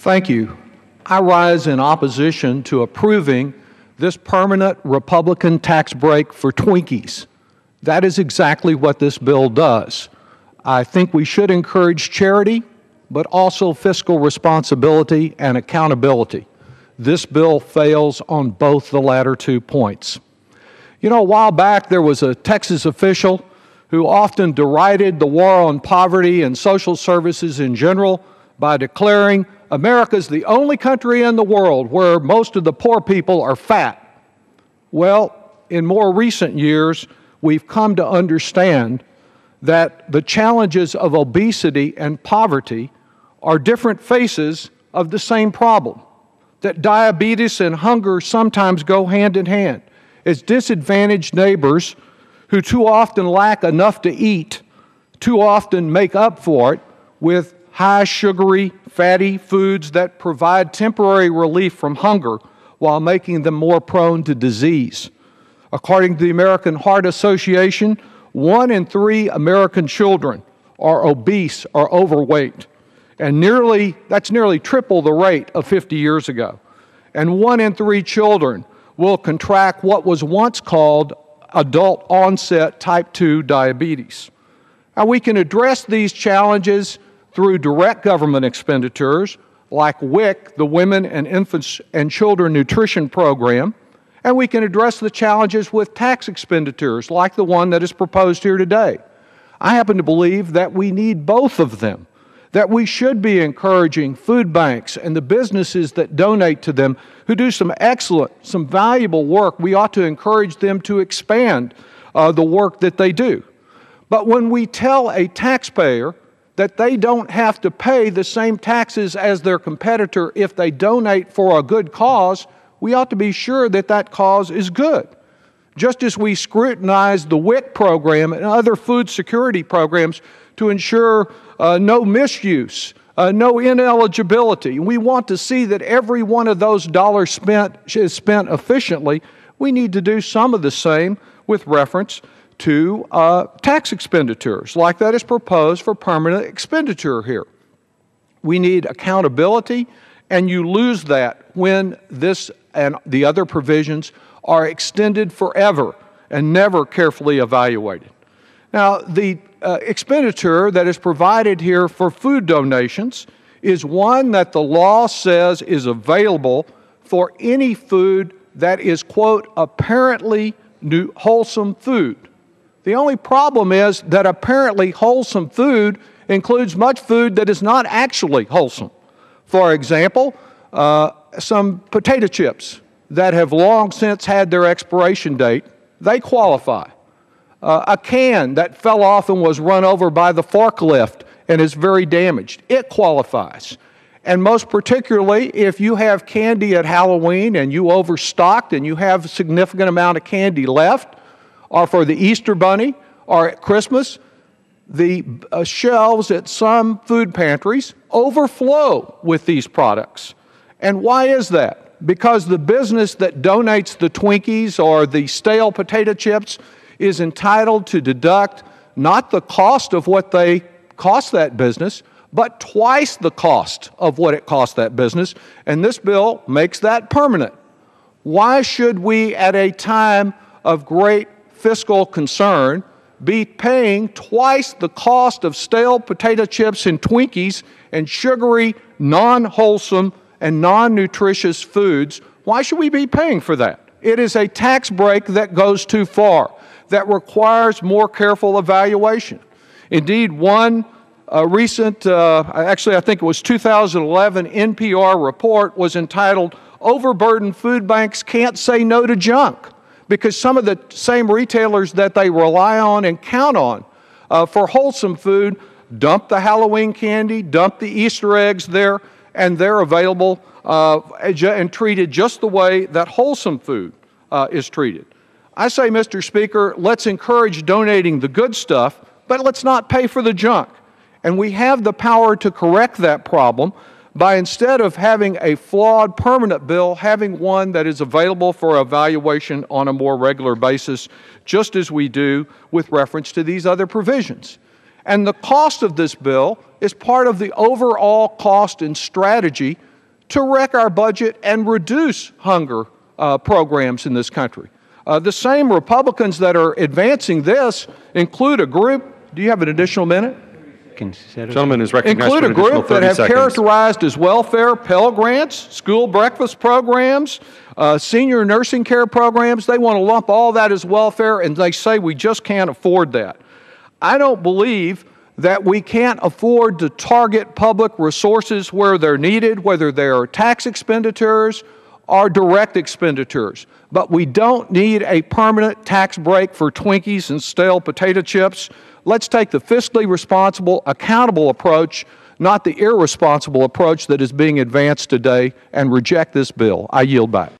Thank you. I rise in opposition to approving this permanent Republican tax break for Twinkies. That is exactly what this bill does. I think we should encourage charity, but also fiscal responsibility and accountability. This bill fails on both the latter 2 points. You know, a while back there was a Texas official who often derided the war on poverty and social services in general by declaring America's the only country in the world where most of the poor people are fat. Well, in more recent years, we've come to understand that the challenges of obesity and poverty are different faces of the same problem, that diabetes and hunger sometimes go hand in hand, as disadvantaged neighbors who too often lack enough to eat, too often make up for it with high sugary, fatty foods that provide temporary relief from hunger while making them more prone to disease. According to the American Heart Association, 1 in 3 American children are obese or overweight, and that's nearly triple the rate of 50 years ago. And 1 in 3 children will contract what was once called adult onset type 2 diabetes. Now, we can address these challenges through direct government expenditures like WIC, the Women and Infants and Children Nutrition Program, and we can address the challenges with tax expenditures like the one that is proposed here today. I happen to believe that we need both of them, that we should be encouraging food banks and the businesses that donate to them who do some excellent, some valuable work. We ought to encourage them to expand the work that they do. But when we tell a taxpayer that they don't have to pay the same taxes as their competitor if they donate for a good cause, we ought to be sure that that cause is good. Just as we scrutinize the WIC program and other food security programs to ensure no misuse, no ineligibility, we want to see that every one of those dollars spent is spent efficiently, we need to do some of the same with reference to tax expenditures, like that is proposed for permanent expenditure here. We need accountability, and you lose that when this and the other provisions are extended forever and never carefully evaluated. Now, the expenditure that is provided here for food donations is one that the law says is available for any food that is, quote, apparently wholesome food. The only problem is that apparently wholesome food includes much food that is not actually wholesome. For example, some potato chips that have long since had their expiration date, they qualify. A can that fell off and was run over by the forklift and is very damaged, it qualifies. And most particularly, if you have candy at Halloween and you overstocked and you have a significant amount of candy left, or for the Easter Bunny, or at Christmas, the shelves at some food pantries overflow with these products. And why is that? Because the business that donates the Twinkies or the stale potato chips is entitled to deduct not the cost of what they cost that business, but twice the cost of what it cost that business, and this bill makes that permanent. Why should we, at a time of great fiscal concern, be paying twice the cost of stale potato chips and Twinkies and sugary, non-wholesome, and non-nutritious foods? Why should we be paying for that? It is a tax break that goes too far, that requires more careful evaluation. Indeed, one recent, actually I think it was 2011 NPR report was entitled, "Overburdened Food Banks Can't Say No to Junk," because some of the same retailers that they rely on and count on for wholesome food dump the Halloween candy, dump the Easter eggs there, and they're available and treated just the way that wholesome food is treated. I say, Mr. Speaker, let's encourage donating the good stuff, but let's not pay for the junk. And we have the power to correct that problem by, instead of having a flawed permanent bill, having one that is available for evaluation on a more regular basis, just as we do with reference to these other provisions. And the cost of this bill is part of the overall cost and strategy to wreck our budget and reduce hunger programs in this country. The same Republicans that are advancing this include a group, do you have an additional minute? Gentleman is recognized Include for an a group additional 30 that have seconds. characterized as welfare Pell Grants, school breakfast programs, senior nursing care programs. They want to lump all that as welfare, and they say we just can't afford that. I don't believe that we can't afford to target public resources where they're needed, whether they're tax expenditures or direct expenditures. But we don't need a permanent tax break for Twinkies and stale potato chips. Let's take the fiscally responsible, accountable approach, not the irresponsible approach that is being advanced today, and reject this bill. I yield back.